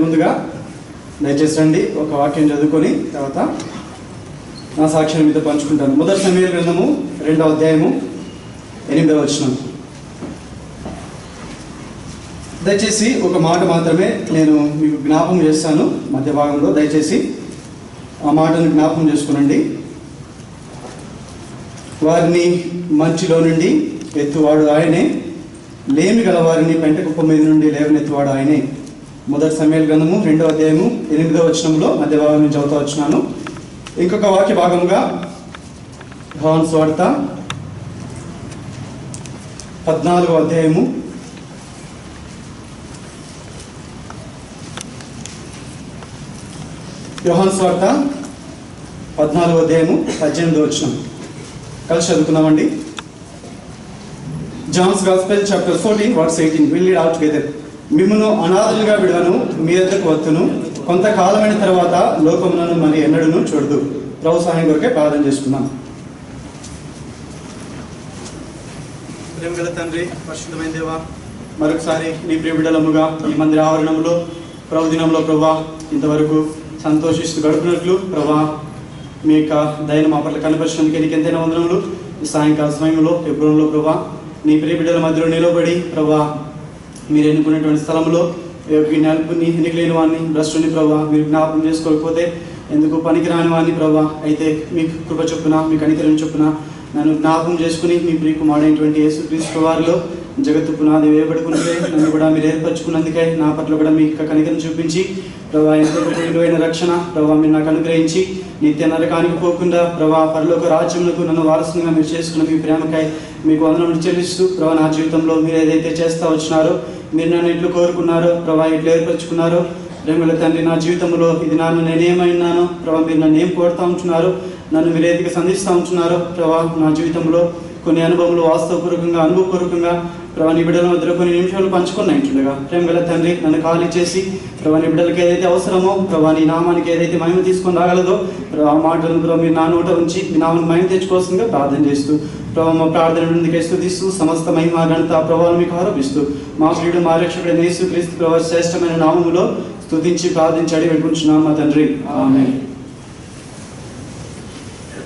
ముందుగా దయచేసి రండి, ఒక వాక్యం చదువుకొని తర్వాత నా సాక్ష్యాన్ని మీతో పంచుకుంటాను. మొదటి సమూయేలు గ్రంథము 2వ అధ్యాయము 8వ వచనం. దయచేసి ఒక మాట మాత్రమే నేను మీకు జ్ఞాపకం చేస్తాను మధ్య భాగంలో. దయచేసి ఆ మాటను జ్ఞాపకం చేసుకునండి. వారిని మంచిలో నుండి ఎత్తువాడు ఆయనే, లేమి గల వారిని పెంట కుప్ప మీద నుండి లేవనెత్తువాడు ఆయనే. మొదటి సమూయేలు గ్రంథము 2వ అధ్యాయము 8వ వచనంలో మధ్య భాగం నుంచి చదువుతూ వచ్చినాను. ఇంకొక వాక్య భాగంగా యోహాను సువార్త 14వ అధ్యాయము 18వ వచనం కలిసి చదువుకున్నామండి. John's gospel chapter 14 verse 18. Will read all together. మిమ్మును అనాథలుగా విడువను, మీ యొద్దకు వత్తును, కొంతకాలమైన తర్వాత లోకములను మరి ఎన్నడూను చూడదు. ప్రభు సహాయం కొరకే ప్రార్థన చేసుకున్నాం. ప్రేమగల తండ్రి, పరిశుద్ధమైన దేవా, మరొకసారి నీ ప్రియ బిడ్డలముగా ఈ మందిర ఆవరణంలో ప్రభు దినంలో ప్రభా ఇంతవరకు సంతోషిస్తూ గడుపునట్లు ప్రభా మీ యొక్క దయను మా పట్ల కనపరిచినందుకే నీకు ఎంతైనా వందనములు. ఈ సాయంకాల సమయంలో ఎప్పుడులో ప్రభా నీ ప్రియ బిడ్డల మధ్యలో నిలబడి ప్రభా మీరు ఎన్నుకున్నటువంటి స్థలంలో ఎన్నికలేని వాడిని, భ్రష్టుని ప్రభా మీరు జ్ఞాపకం చేసుకోకపోతే ఎందుకు పనికిరాని వాడిని ప్రభా, అయితే మీ కృప చొప్పున మీ కనికరం చొప్పున నన్ను జ్ఞాపకం చేసుకుని మీ ప్రియకుమారైనటువంటి యేసుక్రీస్తు వారిలో జగత్తు పునాది వేయబడుకుంటే నన్ను కూడా మీరు ఏర్పరచుకున్నందుకే నా పట్ల కూడా మీ కనికరం చూపించి ప్రభా ఎంతో విలువైన రక్షణ ప్రభా మీరు నాకు అనుగ్రహించి నిత్య నరకానికి పోకుండా ప్రభా పరలోక రాజ్యములకు నన్ను వారసునిగా మీరు చేసుకున్న మీ ప్రేమకై మీకు వందనములు చెల్లిస్తూ ప్రభా నా జీవితంలో మీరు ఏదైతే చేస్తూ వచ్చినారో, మీరు నన్ను ఎట్లు కోరుకున్నారో ప్రభా ఎట్లు ఏర్పరచుకున్నారో, ప్రేమల తండ్రి నా జీవితంలో ఇది నేనేమైనానో ప్రభా మీరు నన్ను ఏం కోరుతూ ఉంటున్నారో, నన్ను మీరు ఏదిగా సంధిస్తూ ఉంటున్నారో ప్రభా నా జీవితంలో కొన్ని అనుభవములు వాస్తవపూర్వకంగా అనుభవపూర్వకంగా ప్రభా నీ బిడ్డల మధ్యలో కొన్ని నిమిషాలు పంచుకున్నట్లుగా ప్రేమగల తండ్రి నన్ను ఖాళీ చేసి ప్రభా నీ బిడ్డలకి ఏదైతే అవసరమో ప్రభా నీ నామానికి ఏదైతే మహిమ తీసుకొని రాగలదో ప్రభా ఆ మాటలను ప్రభా మీరు నా నోట ఉంచి మీ నామాన్ని మహిమ తెచ్చుకోవాల్సిందిగా ప్రార్థన చేస్తూ ప్రభా మా ప్రార్థన నుండి స్తుతిస్తూ సమస్త మహిమ ఘనత ప్రభావం మీకు ఆరోపిస్తూ మా ప్రియుడు మా రక్షకుడైన యేసుక్రీస్తు ప్రభా శ్రేష్టమైన నామములో స్తుతించి ప్రార్థించి అడిగి పెట్టుకుంటున్నాం మా తండ్రి, ఆమేన్.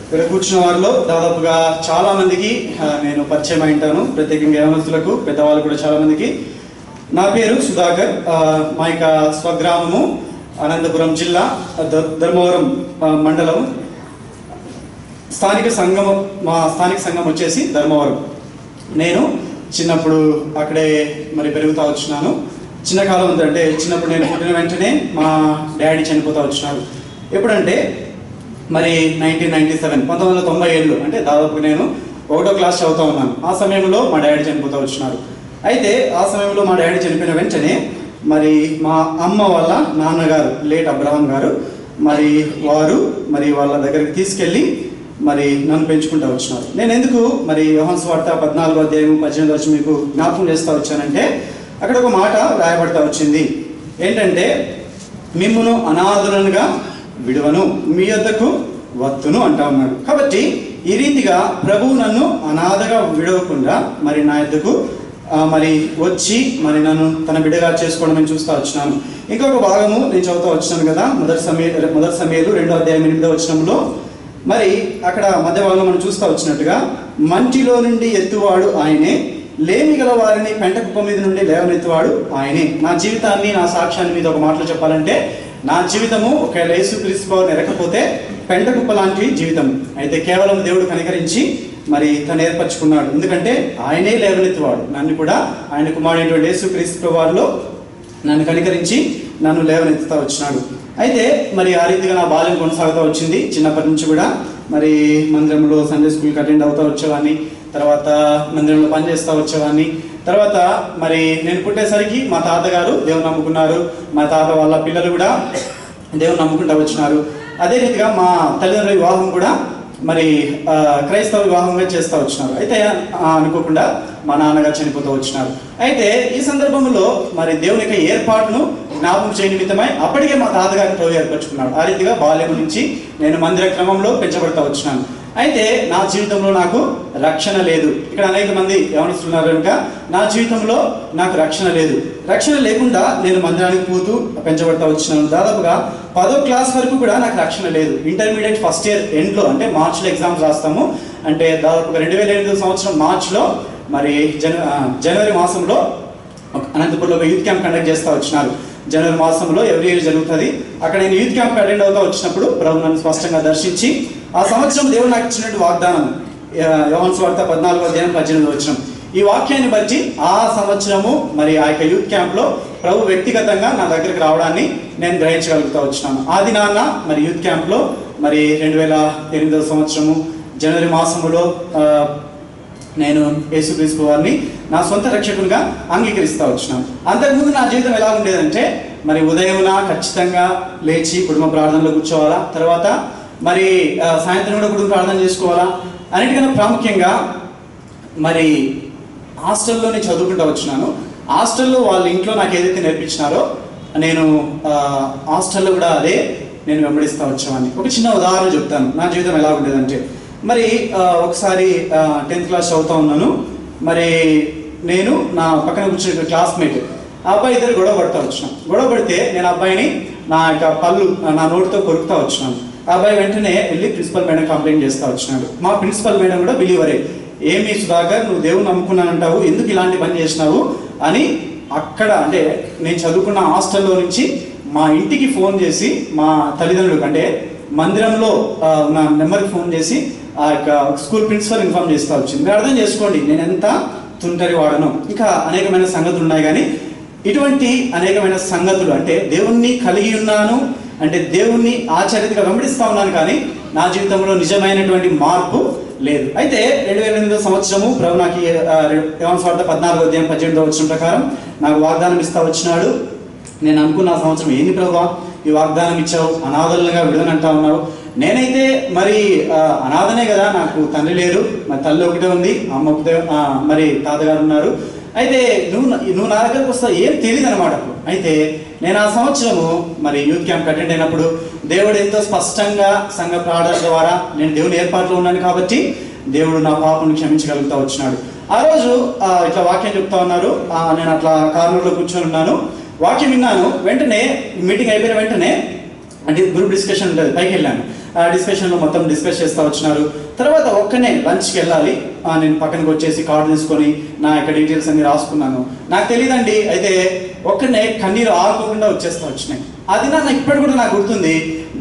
ఇక్కడ కూర్చున్న వారిలో దాదాపుగా చాలా మందికి నేను పరిచయం అయింటాను, ప్రత్యేకంగా యవనస్తులకు పెద్దవాళ్ళు కూడా చాలా మందికి. నా పేరు సుధాకర్. మా యొక్క స్వగ్రామము అనంతపురం జిల్లా ధర్మవరం మండలం. మా స్థానిక సంఘం వచ్చేసి ధర్మవరం. నేను చిన్నప్పుడు అక్కడే మరి పెరుగుతూ వచ్చినాను. చిన్న కాలం అంటే చిన్నప్పుడు నేను పుట్టిన వెంటనే మా డాడీ చనిపోతూ వచ్చినారు. ఎప్పుడంటే మరి 1997 అంటే దాదాపు నేను 1వ క్లాస్ చదువుతూ ఉన్నాను. ఆ సమయంలో మా డాడీ చనిపోతూ వచ్చినారు. అయితే ఆ సమయంలో మా డాడీ చనిపోయిన వెంటనే మరి మా అమ్మ వాళ్ళ నాన్నగారు లేట్ అబ్రహాం గారు మరి వారు మరి వాళ్ళ దగ్గరికి తీసుకెళ్ళి మరి నన్ను పెంచుకుంటూ వచ్చినారు. నేను ఎందుకు మరి యోహాను సువార్త 14వ అధ్యాయం 18వ వచనం మీకు జ్ఞాపకం చేస్తూ వచ్చానంటే అక్కడ ఒక మాట రాయబడతా వచ్చింది. ఏంటంటే మిమ్మును అనాథులనుగా విడువను, మీ యొద్దకు వత్తును అంటా ఉన్నాడు. కాబట్టి ఈ రీతిగా ప్రభువు నన్ను అనాథగా విడవకుండా మరి నా యొద్దకు మరి వచ్చి మరి నన్ను తన బిడ్డగా చేసుకోవడం నేను చూస్తూ వచ్చినాను. ఇంకొక భాగము నేను చదువుతూ వచ్చినాను కదా, మొదటి సమూయేలు 2వ అధ్యాయం 8వ వచనంలో మరి అక్కడ మధ్య భాగంలో మనం చూస్తూ వచ్చినట్టుగా మంటిలో నుండి ఎత్తువాడు ఆయనే, లేమి గల వారిని పెంట కుప్ప మీద నుండి లేవనెత్తువాడు ఆయనే. నా జీవితాన్ని నా సాక్ష్యాన్ని మీద ఒక మాటలో చెప్పాలంటే నా జీవితము ఒకవేళ యేసుక్రీస్తు వారిని ఎరకపోతే పెంట కుప్ప లాంటి జీవితం. అయితే కేవలం దేవుడు కనికరించి మరి తను ఏర్పరచుకున్నాడు. ఎందుకంటే ఆయనే లేవనెత్తువాడు. నన్ను కూడా ఆయన కుమారుడైనటువంటి యేసుక్రీస్తు వారిలో నన్ను కనికరించి నన్ను లేవనెత్తుతూ వచ్చినాడు. అయితే మరి ఆ రీతిగా నా బాల్యం కొనసాగుతూ వచ్చింది. చిన్నప్పటి నుంచి కూడా మరి మందిరంలో సండే స్కూల్కి అటెండ్ అవుతూ వచ్చేవాడిని, తర్వాత మందిరంలో పనిచేస్తూ వచ్చేవాడిని. తర్వాత మరి నేను పుట్టేసరికి మా తాతగారు దేవుని నమ్ముకున్నారు, మా తాత వాళ్ళ పిల్లలు కూడా దేవుని నమ్ముకుంటూ వచ్చినారు. అదే రీతిగా మా తల్లిదండ్రుల వివాహం కూడా మరి క్రైస్తవ వివాహంగా చేస్తూ వచ్చినారు. అయితే అనుకోకుండా మా నాన్నగారు చనిపోతూ వచ్చినారు. అయితే ఈ సందర్భంలో మరి దేవుని యొక్క ఏర్పాటును జ్ఞాపకం చేయని నిమిత్తమై అప్పటికే మా తాతగారిని ప్రభు ఏర్పరచుకున్నాడు. ఆ రీతిగా బాల్యం నుంచి నేను మందిర క్రమంలో పెంచబడతా వచ్చినాను. అయితే నా జీవితంలో నాకు రక్షణ లేదు. ఇక్కడ అనేక మంది ఏమనిస్తున్నారు కనుక నా జీవితంలో నాకు రక్షణ లేదు. రక్షణ లేకుండా నేను మందిరానికి పోతూ పెంచబడతా వచ్చినాను. దాదాపుగా 10వ క్లాస్ వరకు కూడా నాకు రక్షణ లేదు. ఇంటర్మీడియట్ ఫస్ట్ ఇయర్ ఎండ్లో, అంటే మార్చిలో ఎగ్జామ్స్ రాస్తాము. అంటే దాదాపుగా 2008 సంవత్సరం మార్చిలో మరి జనవరి మాసంలో అనంతపురంలో ఒక యూత్ క్యాంప్ కండక్ట్ చేస్తూ వచ్చినారు. జనవరి మాసంలో ఎవ్రీ ఇయర్ జరుగుతుంది. అక్కడ నేను యూత్ క్యాంప్ అటెండ్ అవుతూ వచ్చినప్పుడు ప్రభు నన్ను స్పష్టంగా దర్శించి ఆ సంవత్సరం దేవుడు నాకు ఇచ్చినటువంటి వాగ్దానం యోహాను సువార్త 14:18 వచ్చిన ఈ వాక్యాన్ని బట్టి ఆ సంవత్సరము మరి ఆ యొక్క యూత్ క్యాంప్లో ప్రభు వ్యక్తిగతంగా నా దగ్గరికి రావడాన్ని నేను గ్రహించగలుగుతూ వచ్చినాను. ఆ దినాన మరి యూత్ క్యాంప్లో మరి 2008 సంవత్సరము జనవరి మాసములో నేను యేసుక్రీస్తు వారిని నా సొంత రక్షకునిగా అంగీకరిస్తూ వచ్చినాను. అంతకుముందు నా జీవితం ఎలా ఉండేదంటే మరి ఉదయమున ఖచ్చితంగా లేచి కుటుంబ ప్రార్థనలో కూర్చోవాలా, తర్వాత మరి సాయంత్రం కూడా కుటుంబ ప్రార్థన చేసుకోవాలా. అన్నిటికన్నా ప్రాముఖ్యంగా మరి హాస్టల్లోనే చదువుకుంటూ వచ్చినాను. హాస్టల్లో వాళ్ళ ఇంట్లో నాకు ఏదైతే నేర్పించినారో నేను హాస్టల్లో కూడా అదే నేను వెంబడిస్తూ వచ్చేవాడిని. ఒక చిన్న ఉదాహరణ చెప్తాను నా జీవితం ఎలా ఉండేదంటే, మరి ఒకసారి 10th క్లాస్ చదువుతూ ఉన్నాను. మరి నేను నా పక్కన కూర్చున్న క్లాస్మేట్ ఆ అబ్బాయి ఇద్దరు గొడవ పడుతూ వచ్చినాం. గొడవ పడితే నేను అబ్బాయిని నా యొక్క పళ్ళు నా నోటితో కొరుకుతూ వచ్చినాను. ఆ అబ్బాయి వెంటనే వెళ్ళి ప్రిన్సిపల్ మేడం కంప్లైంట్ చేస్తూ వచ్చినాడు. మా ప్రిన్సిపల్ మేడం కూడా బిలీవరే, ఏమి సుధాకర్ నువ్వు దేవుని నమ్ముకున్నానంటావు, ఎందుకు ఇలాంటి పని చేసినావు అని అక్కడ అంటే నేను చదువుకున్న హాస్టల్లో నుంచి మా ఇంటికి ఫోన్ చేసి మా తల్లిదండ్రులకు అంటే మందిరంలో నా నెంబర్కి ఫోన్ చేసి ఆ యొక్క స్కూల్ ప్రిన్సిపల్ ఇన్ఫార్మ్ చేస్తూ వచ్చింది. మీరు అర్థం చేసుకోండి నేను ఎంత తుంటరి వాడను. ఇంకా అనేకమైన సంగతులు ఉన్నాయి, కానీ ఇటువంటి అనేకమైన సంగతులు అంటే దేవుణ్ణి కలిగి ఉన్నాను అంటే దేవుణ్ణి ఆచరితగా వెంబడిస్తూ ఉన్నాను, కానీ నా జీవితంలో నిజమైనటువంటి మార్పు లేదు. అయితే 2008 సంవత్సరము ప్రభు నాకు యోహాను సువార్త 14:18 ప్రకారం నాకు వాగ్దానం ఇస్తూ వచ్చినాడు. నేను అనుకున్న ఆ సంవత్సరం ఏంది ప్రభువా ఈ వాగ్దానం ఇచ్చావు, అనాథలుగా విడుదనంటా ఉన్నావు. నేనైతే మరి అనాథనే కదా, నాకు తండ్రి లేరు, మరి తల్లి ఒకటే ఉంది, అమ్మ ఒకటే, మరి తాతగారు ఉన్నారు. అయితే నువ్వు నా దగ్గరకు వస్తావు ఏం తెలియదు అనమాట. అయితే నేను ఆ సంవత్సరము మరి యూత్ క్యాంప్ అటెండ్ అయినప్పుడు దేవుడు ఎంతో స్పష్టంగా సంఘ ప్రార్థన ద్వారా నేను దేవుని ఏర్పాట్లో ఉన్నాను కాబట్టి దేవుడు నా పాపను క్షమించగలుగుతా వచ్చినాడు. ఆ రోజు ఇట్లా వాక్యం చెప్తా ఉన్నారు. నేను అట్లా కార్నర్లో కూర్చొని ఉన్నాను, వాక్యం విన్నాను. వెంటనే మీటింగ్ అయిపోయిన వెంటనే అంటే గ్రూప్ డిస్కషన్ ఉంటుంది, పైకి వెళ్ళాను. ఆ డిస్కషన్లో మొత్తం డిస్కస్ చేస్తూ వచ్చినారు. తర్వాత ఒక్కనే లంచ్కి వెళ్ళాలి, నేను పక్కనకి వచ్చేసి కార్డు తీసుకొని నా యొక్క డీటెయిల్స్ అన్ని రాసుకున్నాను. నాకు తెలియదండి, అయితే ఒక్కనే కన్నీరు ఆరుకోకుండా వచ్చేస్తూ వచ్చినాయి. అది ఇప్పటి కూడా నాకు గుర్తుంది.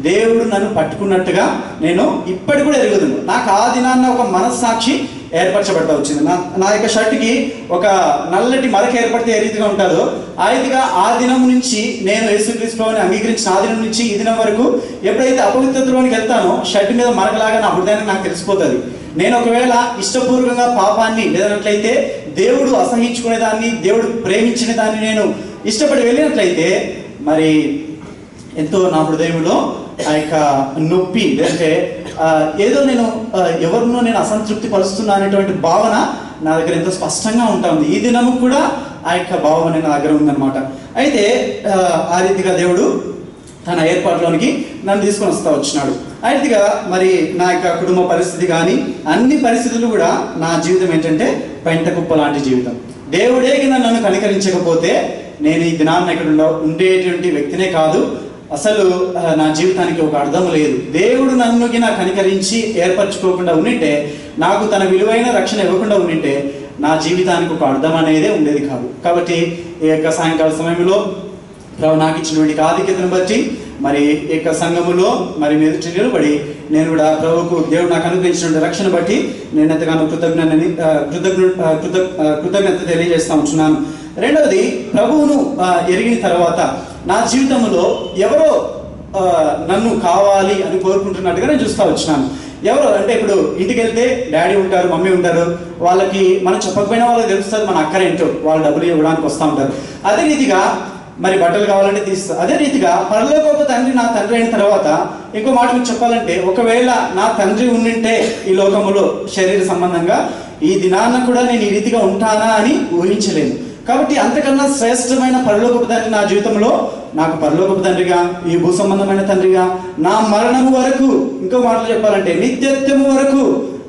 దేవుడు నన్ను పట్టుకున్నట్టుగా నేను ఇప్పటి కూడా ఎరుగుదును. నాకు ఆ దినాన్న ఒక మనస్సాక్షి ఏర్పరచబడతా వచ్చింది. నా యొక్క షర్ట్కి ఒక నల్లటి మరక ఏర్పడితే ఏ రీతిగా ఉంటుందో ఆ రీతిగా ఆ దినం నుంచి నేను యేసుక్రీస్తుని అంగీకరించిన ఆ దినం నుంచి ఈ దినం వరకు ఎప్పుడైతే అపవిత్రతలోనికి వెళ్తానో షర్ట్ మీద మరకలాగా నా హృదయానికి నాకు తెలిసిపోతుంది. నేను ఒకవేళ ఇష్టపూర్వకంగా పాపాన్ని లేదన్నట్లయితే దేవుడు అసహించుకునేదాన్ని, దేవుడు ప్రేమించిన దాన్ని నేను ఇష్టపడి వెళ్ళినట్లయితే మరి ఎంతో నా హృదయంలో ఆ యొక్క నొప్పి లేదంటే ఏదో నేను ఎవరినో నేను అసంతృప్తి పరుస్తున్నా అనేటువంటి భావన నా దగ్గర ఎంతో స్పష్టంగా ఉంటుంది. ఈ దినము కూడా ఆ యొక్క భావన నా దగ్గర ఉందన్నమాట. అయితే ఆ రీతిగా దేవుడు తన ఏర్పాటులోనికి నన్ను తీసుకొని వస్తూ వచ్చినాడు. ఆ రీతిగా మరి నా యొక్క కుటుంబ పరిస్థితి కానీ అన్ని పరిస్థితులు కూడా నా జీవితం ఏంటంటే పెంట కుప్ప లాంటి జీవితం. దేవుడే నన్ను కనికరించకపోతే నేను ఈ దినాన్ని ఇక్కడ ఉండేటువంటి వ్యక్తినే కాదు, అసలు నా జీవితానికి ఒక అర్థం లేదు. దేవుడు నన్నుకి నా కనికరించి ఏర్పరచుకోకుండా ఉండింటే, నాకు తన విలువైన రక్షణ ఇవ్వకుండా ఉండింటే నా జీవితానికి ఒక అర్థం అనేదే ఉండేది కాదు. కాబట్టి ఈ యొక్క సాయంకాల సమయంలో ప్రభు నాకు ఇచ్చినటువంటి ఆధిక్యతను బట్టి మరి ఈ యొక్క సంఘములో మరి ఎదుటి నిలబడి నేను కూడా ప్రభువుకు దేవుడు నాకు అనుగ్రహించినటువంటి రక్షణ బట్టి నేను ఎంతగానో కృతజ్ఞత తెలియజేస్తా ఉంటున్నాను. రెండవది, ప్రభువును ఎరిగిన తర్వాత నా జీవితంలో ఎవరో నన్ను కావాలి అని కోరుకుంటున్నట్టుగా నేను చూస్తూ వచ్చినాను. ఎవరు అంటే ఇప్పుడు ఇంటికి వెళ్తే డాడీ ఉంటారు, మమ్మీ ఉంటారు, వాళ్ళకి మనం చెప్పకపోయినా వాళ్ళకి తెలుస్తుంది మన అక్కరేంటో, వాళ్ళు డబ్బులు ఇవ్వడానికి వస్తూ ఉంటారు. అదే రీతిగా మరి బట్టలు కావాలంటే తీస్తారు. అదే రీతిగా పరలోకపు తండ్రి నా తండ్రి అయిన తర్వాత ఇంకో మాట మీకు చెప్పాలంటే, ఒకవేళ నా తండ్రి ఉండింటే ఈ లోకములో శరీర సంబంధంగా ఈ దినాన్న కూడా నేను ఈ రీతిగా ఉంటానా అని ఊహించలేను. కాబట్టి అంతకన్నా శ్రేష్టమైన పరలోకపు తండ్రి నా జీవితంలో, నాకు పరలోకపు తండ్రిగా, ఈ భూ సంబంధమైన తండ్రిగా, నా మరణము వరకు, ఇంకో మాటలు చెప్పాలంటే నిత్యత్వము వరకు,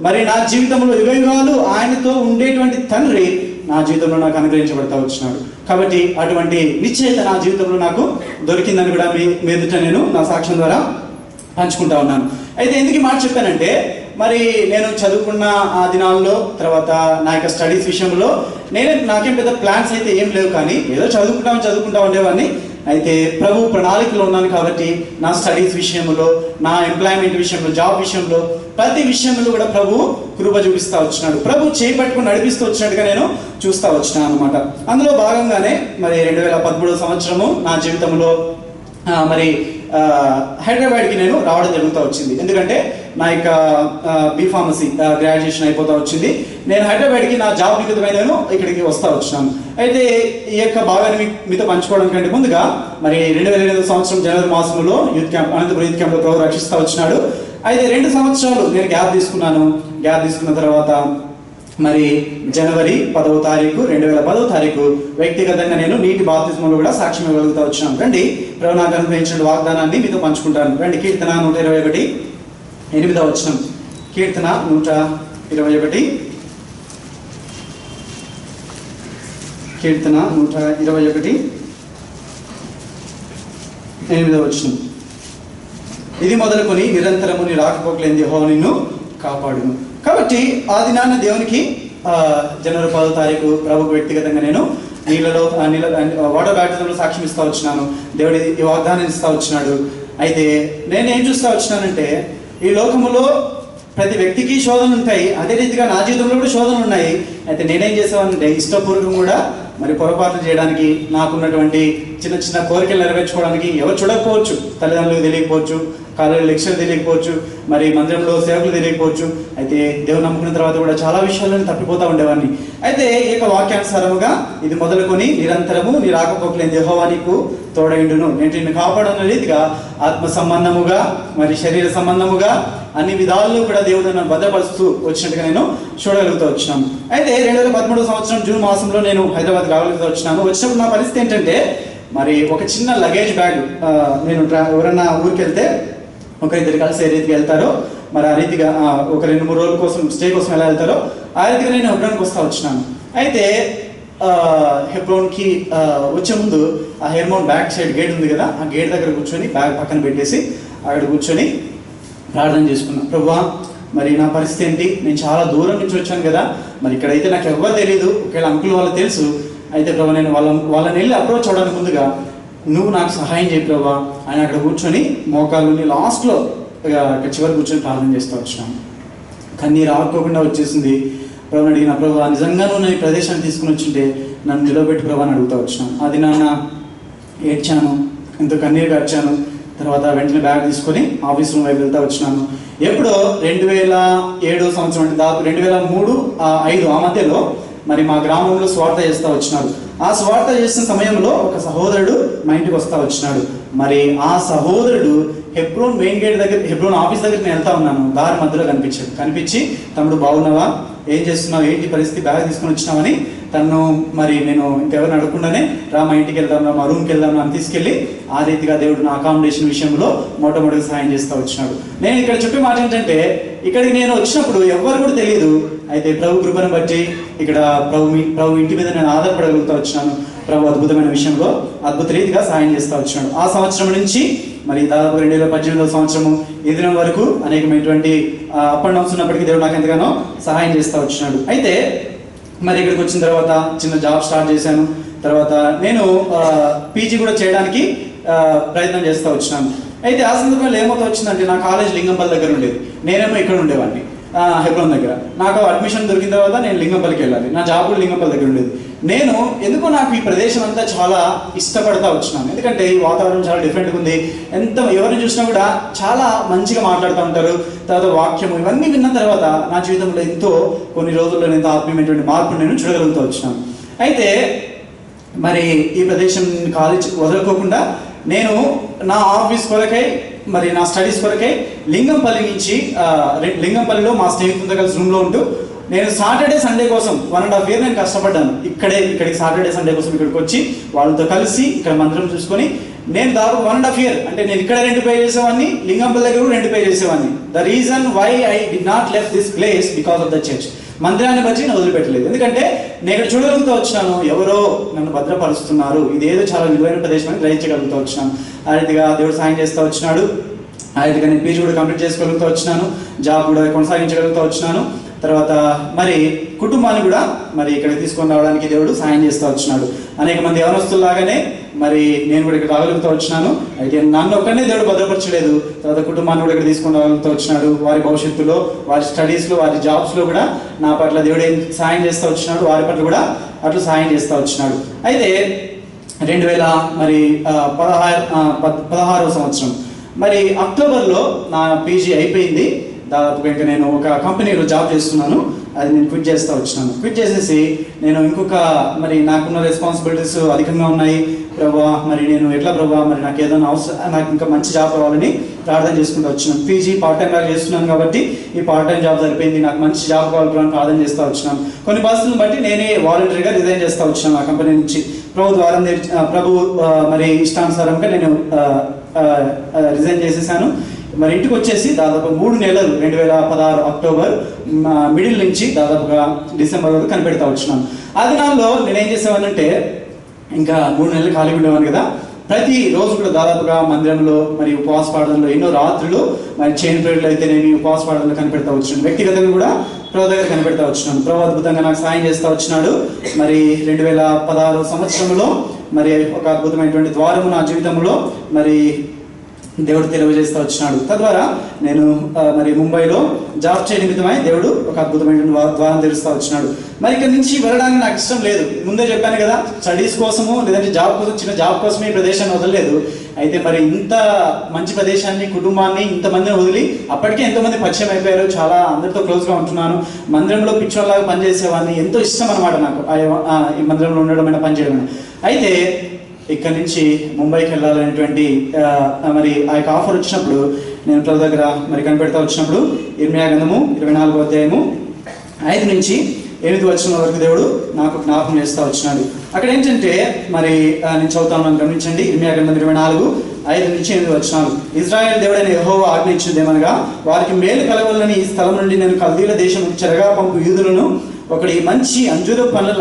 మరి నా జీవితంలో యుగయుగాలు ఆయనతో ఉండేటువంటి తండ్రి నా జీవితంలో నాకు అనుగ్రహించబడతా వచ్చినాడు. కాబట్టి అటువంటి నిశ్చయత నా జీవితంలో నాకు దొరికిందని కూడా మీ ఎదుట నేను నా సాక్ష్యం ద్వారా పంచుకుంటా ఉన్నాను. అయితే ఎందుకు ఈ మాట చెప్పానంటే, మరి నేను చదువుకున్న ఆ దినాల్లో, తర్వాత నా యొక్క స్టడీస్ విషయంలో నాకేం పెద్ద ప్లాన్స్ అయితే ఏం లేవు, కానీ ఏదో చదువుకుంటా ఉండేవాడిని. అయితే ప్రభు ప్రణాళికలో ఉన్నాను కాబట్టి నా స్టడీస్ విషయంలో, నా ఎంప్లాయ్మెంట్ విషయంలో, జాబ్ విషయంలో, ప్రతి విషయంలో కూడా ప్రభు కృప చూపిస్తూ వచ్చినాడు. ప్రభు చేపట్టుకుని నడిపిస్తూ వచ్చినట్టుగా నేను చూస్తూ వచ్చినాను అనమాట. అందులో భాగంగానే మరి 2013 సంవత్సరము నా జీవితంలో మరి హైదరాబాద్కి నేను రావడం జరుగుతూ వచ్చింది. ఎందుకంటే నా యొక్క బీఫార్మసీ గ్రాడ్యుయేషన్ అయిపోతూ వచ్చింది. నేను హైదరాబాద్కి నా జాబ్ నిమిత్తమై నేను ఇక్కడికి వస్తూ వచ్చినాను. అయితే ఈ యొక్క భాగాన్ని మీతో పంచుకోవడం కంటే ముందుగా మరి 2008 సంవత్సరం జనవరి మాసంలో యూత్ క్యాంప్, అనంతపురం యూత్ క్యాంప్లో ప్రభు రక్షిస్తూ వచ్చినాడు. అయితే 2 సంవత్సరాలు నేను గ్యాప్ తీసుకున్నాను. గ్యాప్ తీసుకున్న తర్వాత మరి జనవరి 10వ తారీఖు 2010వ తారీఖు వ్యక్తిగతంగా నేను నీటి బాప్తిస్మంలో కూడా సాక్ష్యం ఇవ్వగలుగుతా వచ్చినాను. రండి, ప్రభు నాకు అనుగ్రహించిన వాగ్దానాన్ని మీతో పంచుకుంటాను. రండి, కీర్తన 121 8వ వచనం. కీర్తన 121, కీర్తన 121 8వ వచనం. ఇది మొదలుకొని నిరంతరము నీ రాకపోకలేని యెహోవా నిన్ను కాపాడును. కాబట్టి ఆ దినాన్న దేవునికి జనవరి 10వ తారీఖు ప్రభుకు వ్యక్తిగతంగా నేను వాటర్ బ్యాప్టిజంలో సాక్ష్యం ఇస్తూ వచ్చినాను. దేవుడి ఈ వాగ్దానం ఇస్తూ వచ్చినాడు. అయితే నేను ఏం చూస్తూ వచ్చినానంటే, ఈ లోకములో ప్రతి వ్యక్తికి శోధనలు ఉంటాయి, అదే రీతిగా నా జీవితంలో కూడా శోధనలు ఉన్నాయి. అయితే నేనేం చేసానంటే, ఇష్టపూర్వకం కూడా మరి పొరపాట్లు చేయడానికి, నాకున్నటువంటి చిన్న చిన్న కోరికలు నెరవేర్చుకోవడానికి ఎవరు చూడకపోవచ్చు, తల్లిదండ్రులకు తెలియకపోవచ్చు, కాలేజీ లెక్చర్ తెలియకపోవచ్చు, మరి మందిరంలో సేవకులు తెలియకపోవచ్చు. అయితే దేవుని నమ్ముకున్న తర్వాత కూడా చాలా విషయాలను తప్పిపోతూ ఉండేవాడిని. అయితే ఈ యొక్క వాక్యానుసారముగా ఇది మొదలుకొని నిరంతరము నీ రాకపోకలేని యెహోవా నీకు తోడైండును, నేను నిన్ను కాపాడన్న రీతిగా ఆత్మ సంబంధముగా మరి శరీర సంబంధముగా అన్ని విధాల్లో కూడా దేవుడు నన్ను భద్రపరుస్తూ వచ్చినట్టుగా నేను చూడగలుగుతూ వచ్చినాను. అయితే 2013 సంవత్సరం జూన్ మాసంలో నేను హైదరాబాద్ రాగలుగుతూ వచ్చినాను. వచ్చినప్పుడు నా పరిస్థితి ఏంటంటే, మరి ఒక చిన్న లగేజ్ బ్యాగ్, నేను ఎవరన్నా ఊరికి వెళ్తే ఒకరిద్దరు కలిసి ఏ రీతిగా వెళ్తారో, మరి ఆ రీతిగా ఒక 2-3 రోజుల కోసం స్టే కోసం ఎలా వెళ్తారో ఆ రీతిగా నేను హెబ్రోన్కి వస్తూ వచ్చినాను. అయితే హెబ్రోన్కి వచ్చే ముందు ఆ హెర్మోన్ బ్యాక్ సైడ్ గేట్ ఉంది కదా, ఆ గేట్ దగ్గర కూర్చొని బ్యాగ్ పక్కన పెట్టేసి అక్కడ కూర్చొని ప్రార్థన చేసుకున్నాను. ప్రభువా, మరి నా పరిస్థితి ఏంటి, నేను చాలా దూరం నుంచి వచ్చాను కదా, మరి ఇక్కడైతే నాకు ఎవరు తెలియదు, ఒకవేళ అంకుల్ వాళ్ళు తెలుసు. అయితే ప్రభు, నేను వాళ్ళని వెళ్ళి అప్రోచ్ అవడానికి ముందుగా నువ్వు నాకు సహాయం చేయి ప్రభా. ఆయన అక్కడ కూర్చొని మోకాళ్ళని లాస్ట్లో చివరి కూర్చొని ప్రార్థన చేస్తూ వచ్చినాను. కన్నీరు ఆపుకోకుండా వచ్చేసింది. ప్రభుని అడిగిన, ప్రభా నిజంగా నువ్వు ఈ ప్రదేశాన్ని తీసుకుని వచ్చింటే నన్ను నిలబెట్టి ప్రభా అని అడుగుతూ వచ్చినాను. అది నాన్న ఏడ్చాను, ఎంతో కన్నీరు గార్చాను. తర్వాత వెంటనే బ్యాగ్ తీసుకొని ఆఫీస్ రూమ్ వైపు వెళ్తూ వచ్చినాను. ఎప్పుడో 2007 సంవత్సరం, అంటే దాదాపు 2003-5 ఆ మధ్యలో మరి మా గ్రామంలో స్వార్థ చేస్తూ వచ్చినారు. ఆ స్వార్థ చేసిన సమయంలో ఒక సహోదరుడు మా ఇంటికి వస్తూ వచ్చినాడు. మరి ఆ సహోదరుడు హెబ్రోన్ మెయిన్ గేట్ దగ్గర, హెబ్రోన్ ఆఫీస్ దగ్గర నేను వెళ్తా ఉన్నాను. దారి మధ్యలో కనిపించి, తమ్ముడు బాగున్నావా, ఏం చేస్తున్నావు, ఏంటి పరిస్థితి, బ్యాగ్ తీసుకొని వచ్చినామని తను మరి నేను ఇంకెవరిని అడగకుండానే రా మా ఇంటికి వెళ్దాం, మా రూమ్కి వెళ్దాం అని తీసుకెళ్ళి ఆ రీతిగా దేవుడు నా అకామిడేషన్ విషయంలో మొట్టమొదటిగా సహాయం చేస్తూ వచ్చినాడు. నేను ఇక్కడ చెప్పే మాట ఏంటంటే, ఇక్కడికి నేను వచ్చినప్పుడు ఎవరు కూడా తెలియదు. అయితే ప్రభు కృపను బట్టి ఇక్కడ ప్రభు ఇంటి మీద నేను ఆధారపడగలుగుతూ వచ్చినాను. ప్రభు అద్భుతమైన విషయంలో అద్భుత రీతిగా సహాయం చేస్తూ వచ్చినాడు. ఆ సంవత్సరం నుంచి మరి దాదాపు 2018 సంవత్సరము ఈ దినం వరకు అనేకమైనటువంటి అప్ అండ్ డౌన్స్ ఉన్నప్పటికీ దేవుడు నాకు ఎంతగానో సహాయం చేస్తూ వచ్చినాడు. అయితే మరి ఇక్కడికి వచ్చిన తర్వాత చిన్న జాబ్ స్టార్ట్ చేశాను. తర్వాత నేను పీజీ కూడా చేయడానికి ప్రయత్నం చేస్తూ వచ్చినాను. అయితే ఆ సందర్భంలో ఏమవుతా వచ్చిందంటే, నా కాలేజ్ లింగంపల్లి దగ్గర ఉండేది, నేనేమో ఇక్కడ ఉండేవాడిని హెబ్రోన్ దగ్గర. నాకు అడ్మిషన్ దొరికిన తర్వాత నేను లింగంపల్లికి వెళ్ళాలి, నా జాబ్ కూడా లింగంపల్లి దగ్గర ఉండేది. నేను ఎందుకో నాకు ఈ ప్రదేశం అంతా చాలా ఇష్టపడతా వచ్చినాను. ఎందుకంటే ఈ వాతావరణం చాలా డిఫరెంట్గా ఉంది. ఎవరిని చూసినా కూడా చాలా మంచిగా మాట్లాడుతూ ఉంటారు. తర్వాత వాక్యము ఇవన్నీ విన్న తర్వాత నా జీవితంలో ఎంతో కొన్ని రోజుల్లో ఎంతో ఆత్మీయమైనటువంటి మార్పును నేను చూడగలుగుతూ వచ్చినాను. అయితే మరి ఈ ప్రదేశం కాలేజ్ వదులుకోకుండా నేను నా ఆఫీస్ కొరకై, మరి నా స్టడీస్ కొరకై లింగంపల్లి నుంచి లింగంపల్లిలో మా స్నేహితులతో కలిసి రూమ్లో ఉంటూ నేను సాటర్డే సండే కోసం 1.5 year నేను కష్టపడ్డాను. ఇక్కడికి సాటర్డే సండే కోసం ఇక్కడికి వచ్చి వాళ్ళతో కలిసి ఇక్కడ మందిరం చూసుకొని నేను దాదాపు 1.5 year అంటే నేను ఇక్కడ రెంట్ పే చేసేవాడిని, లింగంపల్లి దగ్గర కూడా రెంట్ పే చేసేవాడిని. The reason why I did not left this place because of the church. మందిరాన్ని బట్టి నేను వదిలిపెట్టలేదు, ఎందుకంటే నేను ఇక్కడ చూడగలుగుతూ వచ్చినాను, ఎవరో నన్ను భద్రపరుస్తున్నారు, ఇదేదో చాలా విలువైన ప్రదేశం అని గ్రహించగలుగుతూ వచ్చినాను. ఆ రీతిగా దేవుడు సాయం చేస్తూ వచ్చినాడు. ఆ రీతిగా నేను పీజీ కూడా కంప్లీట్ చేసుకోగలుగుతూ వచ్చినాను, జాబ్ కూడా కొనసాగించగలుగుతూ వచ్చినాను. తర్వాత మరి కుటుంబాన్ని కూడా మరి ఇక్కడ తీసుకొని రావడానికి దేవుడు సాయం చేస్తూ వచ్చినాడు. అనేక మంది యవనస్తుల్లాగానే మరి నేను కూడా ఇక్కడ రాగలుగుతూ వచ్చినాను. అయితే నన్ను ఒక్కనే దేవుడు భద్రపరచలేదు, తర్వాత కుటుంబాన్ని కూడా ఇక్కడ తీసుకొని రాగలుగుతూ వచ్చినాడు. వారి భవిష్యత్తులో, వారి స్టడీస్లో, వారి జాబ్స్లో కూడా నా పట్ల దేవుడు ఏం సాయం చేస్తూ వచ్చినాడు, వారి పట్ల కూడా అట్లా సాయం చేస్తూ వచ్చినాడు. అయితే 2016వ సంవత్సరం మరి అక్టోబర్లో నా పీజీ అయిపోయింది. దాదాపుగా ఇంకా నేను ఒక కంపెనీలో జాబ్ చేస్తున్నాను, అది నేను క్విట్ చేస్తూ వచ్చినాను. క్విట్ చేసేసి నేను ఇంకొక మరి నాకున్న రెస్పాన్సిబిలిటీస్ అధికంగా ఉన్నాయి ప్రభా, మరి నేను ఎట్లా ప్రభా, మరి నాకు ఏదైనా అవసరం, నాకు ఇంకా మంచి జాబ్ కావాలని ప్రార్థన చేసుకుంటూ వచ్చినాను. పీజీ పార్ట్ టైం లాగా చేస్తున్నాను కాబట్టి ఈ పార్ట్ టైం జాబ్ సరిపోయింది, నాకు మంచి జాబ్ కావాలి ప్రార్థన చేస్తూ వచ్చినాను. కొన్ని పరిస్థితులను బట్టి నేనే వాలంటరీగా రిజైన్ చేస్తూ వచ్చినాను ఆ కంపెనీ నుంచి. ప్రభు మరి ఇష్టానుసారంగా నేను రిజైన్ చేసేసాను. మరి ఇంటికి వచ్చేసి దాదాపు 3 నెలలు 2016 అక్టోబర్ మిడిల్ నుంచి దాదాపుగా డిసెంబర్ వరకు కనిపెడతా వచ్చినాను. ఆ దినాల్లో నేనేం చేసేవానంటే, ఇంకా 3 నెలలు ఖాళీ ఉండేవాను కదా, ప్రతి రోజు కూడా దాదాపుగా మందిరంలో మరి ఉపవాస ప్రార్థనలో ఎన్నో రాత్రులు మరి చైన్ ప్రేయర్లు అయితే నేను ఉపవాస ప్రార్థనలో కనిపెడతా వచ్చినాను. వ్యక్తిగతంగా కూడా ప్రభు దగ్గర కనిపెడతా వచ్చినాను. ప్రభు అద్భుతంగా నాకు సాయం చేస్తూ వచ్చినాడు. మరి 2016 సంవత్సరంలో మరి ఒక అద్భుతమైనటువంటి ద్వారము నా జీవితంలో మరి దేవుడు తెలియజేస్తూ వచ్చినాడు. తద్వారా నేను మరి ముంబైలో జాబ్ చేయడం నిమిత్తమై దేవుడు ఒక అద్భుతమైన ద్వారం తెరుస్తూ వచ్చినాడు. మరి ఇక్కడ నుంచి వెళ్ళడానికి నాకు ఇష్టం లేదు. ముందే చెప్పాను కదా, స్టడీస్ కోసము లేదంటే జాబ్ కోసం, చిన్న జాబ్ కోసమే ఈ ప్రదేశాన్ని వదలలేదు. అయితే మరి ఇంత మంచి ప్రదేశాన్ని, కుటుంబాన్ని, ఇంతమందిని వదిలి అప్పటికే ఎంతోమంది పరిచయం అయిపోయారు, చాలా అందరితో క్లోజ్గా ఉంటున్నాను. మందిరంలో పిచ్చోళ్ళలాగా పనిచేసేవాడిని, ఎంతో ఇష్టం అనమాట నాకు ఈ మందిరంలో ఉండడం, పనిచేయడం. అయితే ఇక్కడ నుంచి ముంబైకి వెళ్ళాలనేటువంటి మరి ఆ యొక్క ఆఫర్ వచ్చినప్పుడు నేను ప్రభు దగ్గర మరి కనిపెడతా వచ్చినప్పుడు ఇర్మియా గ్రంథము 24వ అధ్యాయము 5 నుంచి 8 వచనం వరకు దేవుడు నాకు జ్ఞాపకం చేస్తూ వచ్చినాడు. అక్కడ ఏంటంటే మరి నేను చదువుతాను, గమనించండి. ఇర్మియా గ్రంథం 24:5 నుంచి 8 వచనాలు. ఇజ్రాయేల్ దేవుడైన యెహోవా ఆజ్ఞించినదేమనగా, వారికి మేలు కలగాలని ఈ స్థలం నుండి నేను కల్దీల దేశం చెరగా పంపు యూదులను ఒకటి మంచి అంజూర పనులను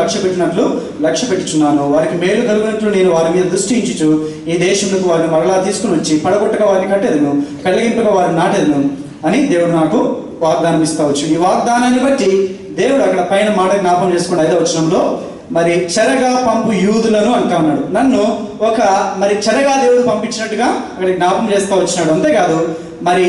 లక్ష్య పెట్టుచున్నాను. వారికి మేలు కలిగినట్లు నేను వారి మీద దృష్టి ఉంచుచు ఈ దేశంలోకి వారిని మరలా తీసుకుని వచ్చి పడగొట్టక వారిని కట్టేదను, కలిగింపక వారిని నాటేదను అని దేవుడు నాకు వాగ్దానం ఇస్తావచ్చు. ఈ వాగ్దానాన్ని బట్టి దేవుడు అక్కడ పైన మాట జ్ఞాపకం చేసుకుని 5వ వచనంలో మరి చెరగా పంపు యూదులను అంటా ఉన్నాడు. నన్ను ఒక మరి చెరగా దేవుడు పంపించినట్టుగా అక్కడ జ్ఞాపకం చేస్తూ వచ్చినాడు. అంతేకాదు మరి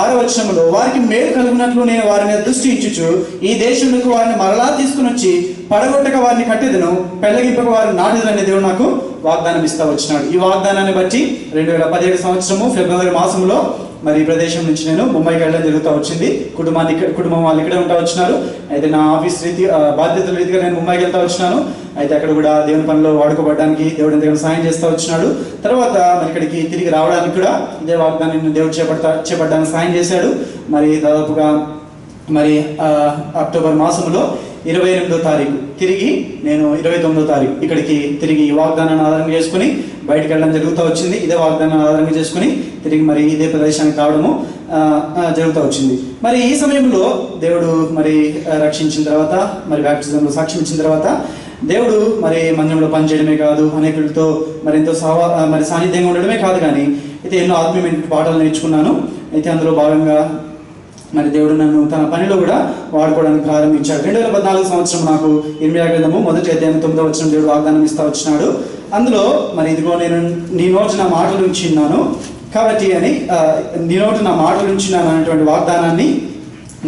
6వ వచనంలో వారికి మేలు కలిగినట్లు నేను వారి మీద దృష్టి ఇచ్చుచు ఈ దేశంలోకి వారిని మరలా తీసుకుని వచ్చి పడగొట్టక వారిని కట్టేదను, పెళ్ళగింపక వారిని నాటేదను అనే దేవుడు నాకు వాగ్దానం ఇస్తూ వచ్చినాడు. ఈ వాగ్దానాన్ని బట్టి 2017 సంవత్సరము ఫిబ్రవరి మాసంలో మరి ఈ ప్రదేశం నుంచి నేను ముంబైకి వెళ్ళడం జరుగుతూ వచ్చింది. కుటుంబం వాళ్ళు ఇక్కడే ఉంటా వచ్చినారు. అయితే నా ఆఫీస్ బాధ్యతల రీతిగా నేను ముంబైకి వెళ్తా వచ్చినాను. అయితే అక్కడ కూడా దేవుని పనిలో వాడుకోబడడానికి దేవుడు ఎంతగానో సాయం చేస్తూ వచ్చినాడు. తర్వాత మరి ఇక్కడికి తిరిగి రావడానికి కూడా ఇదే వాగ్దానాన్ని దేవుడు చేపట్టడానికి సాయం చేశాడు. మరి దాదాపుగా మరి అక్టోబర్ మాసంలో 28వ తారీఖు తిరిగి నేను 29వ తారీఖు ఇక్కడికి తిరిగి ఈ వాగ్దానాన్ని ఆధారంగా చేసుకుని బయటకు వెళ్ళడం జరుగుతూ వచ్చింది. ఇదే వాగ్దానాన్ని ఆధారంగా చేసుకుని తిరిగి మరి ఇదే ప్రదేశానికి రావడము జరుగుతూ వచ్చింది. మరి ఈ సమయంలో దేవుడు మరి రక్షించిన తర్వాత మరి బ్యాప్టిజంలో సాక్ష్యం ఇచ్చిన తర్వాత దేవుడు మరి మందిరంలో పనిచేయడమే కాదు, అనేకులతో మరి ఎంతో మరి సాన్నిధ్యంగా ఉండడమే కాదు, కానీ అయితే ఎన్నో ఆత్మీయమైన పాఠాలు నేర్చుకున్నాను. అయితే అందులో భాగంగా మరి దేవుడు నన్ను తన పనిలో కూడా వాడుకోవడానికి ప్రారంభించాడు. 2014 సంవత్సరం నాకు ఇర్మియా గ్రంథము 1వ అధ్యాయం 9వ వచనం దేవుడు వాగ్దానం ఇస్తూ వచ్చినాడు. అందులో మరి ఇదిగో నేను నీ నోటి నా మాటలు ఉంచున్నాను కాబట్టి అని నీ నోటి నా మాటలు ఉంచున్నాను అనేటువంటి వాగ్దానాన్ని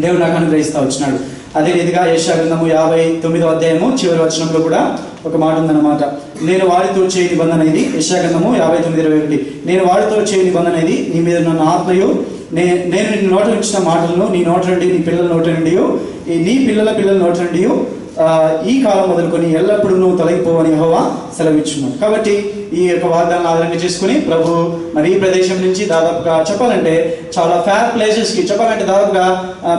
దేవుడు నాకు అనుగ్రహిస్తూ వచ్చినాడు. అదే రీతిగా యెషయా గ్రంథము 59వ అధ్యాయము చివరి వచనంలో కూడా ఒక మాట ఉందన్నమాట. నేను వారితో చేయ నిబంధన ఇది. యెషయా గ్రంథము 59:21 నేను వారితో చేయ నిబంధన ఇది, నీ మీద నన్ను ఆత్మయు నేను నీ నోట ఉంచిన మాటలను నీ నోట నుండి నీ పిల్లల నోట నుండి నీ పిల్లల నోట నుండి ఈ కాలం మొదలుకొని ఎల్లప్పుడూ నువ్వు తొలగిపోవని యెహోవా సెలవిచ్చున్నాడు. కాబట్టి ఈ యొక్క వాగ్దానాన్ని ఆధారంగా చేసుకుని ప్రభు మరి ఈ ప్రదేశం నుంచి దాదాపుగా చెప్పాలంటే చాలా ఫేర్ ప్లేసెస్కి చెప్పాలంటే దాదాపుగా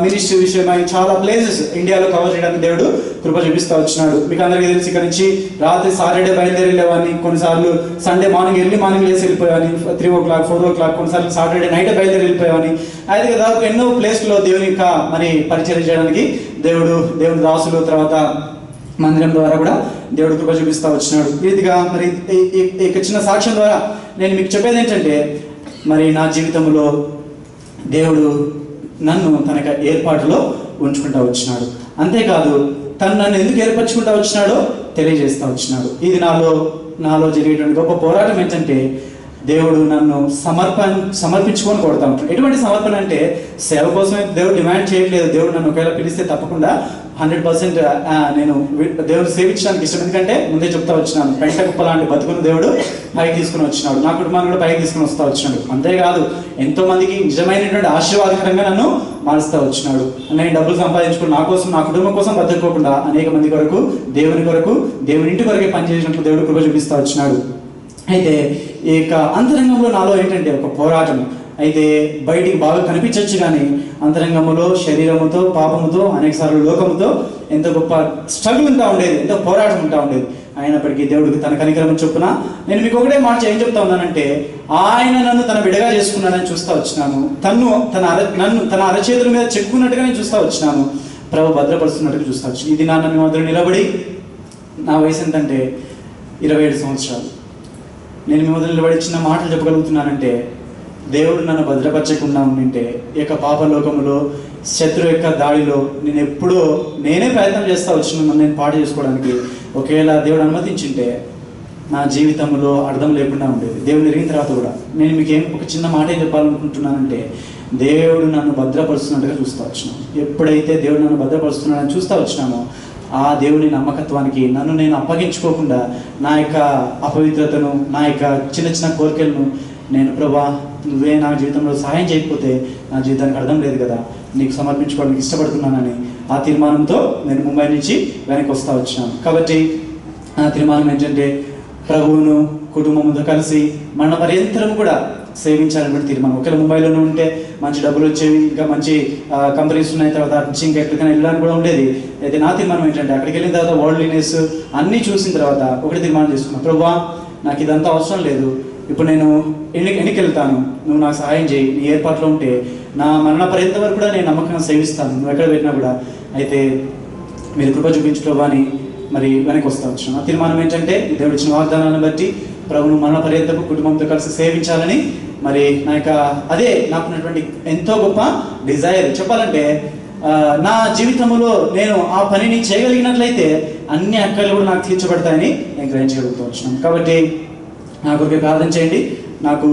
మినిస్ట్రీ విషయమై చాలా ప్లేసెస్ ఇండియాలో కవర్ చేయడానికి దేవుడు కృప చూపిస్తూ వచ్చినాడు. మీకు అందరికీ తెలిసి ఇక్కడ నుంచి రాత్రి సాటర్డే బయలుదేరి వెళ్ళేవాడిని, కొన్నిసార్లు సండే మార్నింగ్ లేసి వెళ్ళిపోయాని, 3 o'clock 4 o'clock, కొన్నిసార్లు సాటర్డే నైట్ బయలుదేరి వెళ్ళిపోయాని. అయితే దాదాపు ఎన్నో ప్లేస్లో దేవుని యొక్క మరి పరిచయం చేయడానికి దేవుని దాసులు తర్వాత మందిరం ద్వారా కూడా దేవుడు కృప చూపిస్తూ వచ్చినాడు. ఈ రీతిగా మరి ఈ చిన్న సాక్ష్యం ద్వారా నేను మీకు చెప్పేది ఏంటంటే మరి నా జీవితంలో దేవుడు నన్ను తన ఏర్పాటులో ఉంచుకుంటూ వచ్చినాడు. అంతేకాదు తను నన్ను ఎందుకు ఏర్పరచుకుంటూ వచ్చినాడో తెలియజేస్తూ వచ్చినాడు. ఇది నాలో జరిగేటువంటి గొప్ప పోరాటం ఏంటంటే దేవుడు నన్ను సమర్పించుకొని కొడతా ఉంటాడు. ఎటువంటి సమర్పణ అంటే సేవ కోసమే దేవుడు డిమాండ్ చేయట్లేదు. దేవుడు నన్ను ఒకవేళ పిలిస్తే తప్పకుండా 100% నేను దేవుడు సేవించడానికి ఇష్టం. ఎందుకంటే ముందే చెప్తా వచ్చినాను, పెంట కుప్ప లాంటి బతుకును దేవుడు పైకి తీసుకుని వచ్చినాడు, నా కుటుంబాన్ని కూడా పైకి తీసుకుని వస్తూ వచ్చినాడు. అంతేకాదు ఎంతో మందికి నిజమైనటువంటి ఆశీర్వాదకరంగా నన్ను మారుస్తూ వచ్చినాడు. నేను డబ్బులు సంపాదించుకుని నా కోసం నా కుటుంబం కోసం బతుకోకుండా అనేక మంది కొరకు దేవుని ఇంటి కొరకే పనిచేసినట్లు దేవుడు కృప చూపిస్తూ వచ్చినాడు. అయితే ఈ యొక్క అంతరంగంలో నాలో ఏంటంటే ఒక పోరాటం అయితే బయటికి బాగా కనిపించవచ్చు, కానీ అంతరంగంలో శరీరముతో పాపముతో అనేకసార్లు లోకముతో ఎంతో గొప్ప స్ట్రగుల్ ఉంటా ఉండేది, ఎంతో పోరాటం ఉంటా ఉండేది. అయినప్పటికీ దేవుడికి తన కనికరం చొప్పున నేను మీకు ఒకటే మాట ఏం చెప్తా ఉన్నానంటే ఆయన నన్ను తన బిడగా చేసుకున్నాడని చూస్తూ వచ్చినాను. నన్ను తన అరచేతుల మీద చెక్కున్నట్టుగా నేను చూస్తూ వచ్చినాను. ప్రభు భద్రపరుస్తున్నట్టుగా చూస్తూ వచ్చాను. ఇది నాన్న మీ వద్ద నిలబడి నా వయసు ఎంతంటే 27 సంవత్సరాలు. నేను మీ వద్ద నిలబడి చిన్న మాటలు చెప్పగలుగుతున్నానంటే దేవుడు నన్ను భద్రపరచకుండా ఉండింటే ఈ యొక్క పాపలోకములో శత్రు యొక్క దాడిలో నేనే ప్రయత్నం చేస్తూ వచ్చినాను నేను పాటు చేసుకోవడానికి. ఒకవేళ దేవుడు అనుమతించింటే నా జీవితంలో అర్థం లేకుండా ఉండేది. దేవుడు ఎరిగిన తర్వాత కూడా నేను మీకు ఒక చిన్న మాట ఏం చెప్పాలనుకుంటున్నానంటే దేవుడు నన్ను భద్రపరుస్తున్నట్టుగా చూస్తూ వచ్చినాను. ఎప్పుడైతే దేవుడు నన్ను భద్రపరుస్తున్నాడని చూస్తూ వచ్చినానో ఆ దేవుని నమ్మకత్వానికి నన్ను నేను అప్పగించుకోకుండా నా యొక్క అపవిత్రతను నా యొక్క చిన్న కోరికలను నేను ప్రభా నువ్వే నా జీవితంలో సహాయం చేయకపోతే నా జీవితానికి అర్థం లేదు కదా, నీకు సమర్పించుకోవడానికి ఇష్టపడుతున్నానని ఆ తీర్మానంతో నేను ముంబై నుంచి వెనక్కి వస్తూ వచ్చినాను. కాబట్టి ఆ తీర్మానం ఏంటంటే ప్రభువును కుటుంబంతో కలిసి మన పర్యంతరం కూడా సేవించాలన్నటువంటి తీర్మానం. ఒకవేళ ముంబైలోనే ఉంటే మంచి డబ్బులు వచ్చేవి, ఇంకా మంచి కంపెనీస్ ఉన్నాయి, తర్వాత నుంచి ఇంకా ఎక్కడికైనా వెళ్ళడానికి కూడా ఉండేది. అయితే నా తీర్మానం ఏంటంటే అక్కడికి వెళ్ళిన తర్వాత వరల్డ్లీనెస్ అన్నీ చూసిన తర్వాత ఒకటి తీర్మానం చేసుకున్నాను, ప్రభువా నాకు ఇదంతా అవసరం లేదు, ఇప్పుడు నేను ఎన్నికి వెళ్తాను, నువ్వు నాకు సహాయం చేయి, నీ ఏర్పాట్లో ఉంటే నా మరణ పర్యంత వరకు కూడా నేను నమ్మకంగా సేవిస్తాను, నువ్వు ఎక్కడ పెట్టినా కూడా. అయితే మీరు కృప చూపించడం అని మరి వెనక్కి వస్తా వచ్చాను. ఆ తీర్మానం ఏంటంటే దేవుడు ఇచ్చిన వాగ్దానాన్ని బట్టి ప్రభువును మరణ పర్యంతపు కుటుంబంతో కలిసి సేవించాలని మరి అదే నాకున్నటువంటి ఎంతో గొప్ప డిజైర్. చెప్పాలంటే నా జీవితంలో నేను ఆ పనిని చేయగలిగినట్లయితే అన్ని అక్కలు కూడా నాకు తీర్చబడతాయని నేను గ్రహించగలుగుతూ వచ్చినాను. కాబట్టి నా కొరకు ప్రార్థన చేయండి. నాకు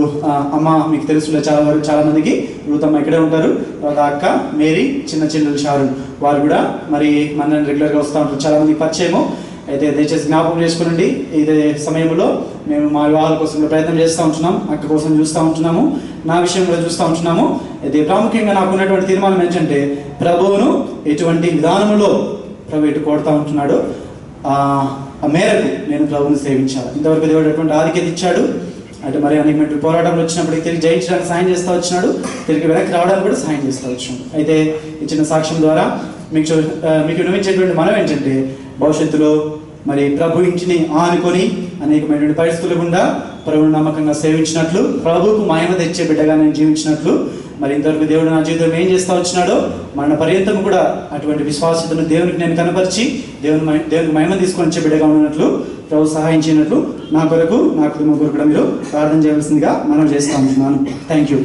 అమ్మ మీకు తెలుసు చాలా మందికి రూతమ్మ ఇక్కడే ఉంటారు, తర్వాత అక్క మేరీ, చిన్న చెల్లెలు షారున్, వాళ్ళు కూడా మరి మన రెగ్యులర్గా వస్తూ ఉంటారు, చాలా మందికి పరిచయము. అయితే దయచేసి జ్ఞాపకం చేసుకునండి, ఇదే సమయంలో మేము మా వివాహాల కోసం ప్రయత్నం చేస్తూ ఉంటున్నాం, అక్క కోసం చూస్తూ ఉంటున్నాము, నా విషయం కూడా చూస్తూ ఉంటున్నాము. అయితే ప్రాముఖ్యంగా నాకు ఉన్నటువంటి తీర్మానం ఏంటంటే ప్రభువును ఎటువంటి విధానంలో ప్రభు ఎటు కోరుతూ ఉంటున్నాడు ఆ మేరకు నేను ప్రభువుని సేవించాలి. ఇంతవరకు దేవుడు ఎటువంటి ఆధిక్యత ఇచ్చాడు అంటే మరి అనేక పోరాటంలో వచ్చినప్పుడు తిరిగి జయించడానికి సాయం చేస్తూ వచ్చినాడు, తిరిగి వెనక్కి రావడానికి కూడా సాయం చేస్తూ వచ్చినాడు. అయితే ఈ చిన్న సాక్ష్యం ద్వారా మీకు వినిపించేటువంటి మనం ఏంటంటే భవిష్యత్తులో మరి ప్రభు ఇంటిని ఆనుకొని అనేకమైనటువంటి పరిస్థితులు గుండా ప్రభువును నమ్మకంగా సేవించినట్లు, ప్రభువుకు మహిమ తెచ్చే బిడ్డగా నేను జీవించినట్లు, మరి ఇంతవరకు దేవుడు నా జీవితం ఏం చేస్తూ వచ్చినాడో మరణ పర్యంతం కూడా అటువంటి విశ్వాసతను దేవునికి నేను కనపరిచి దేవునికి మహిమ తీసుకొని వచ్చే బిడ్డగా ఉన్నట్లు ప్రభు సహాయం చేయనట్లు నా కొరకు నా కుటుంబం కొరకు కూడా మీరు ప్రార్థన చేయవలసిందిగా మనం చేస్తూ ఉంటున్నాను. Thank you.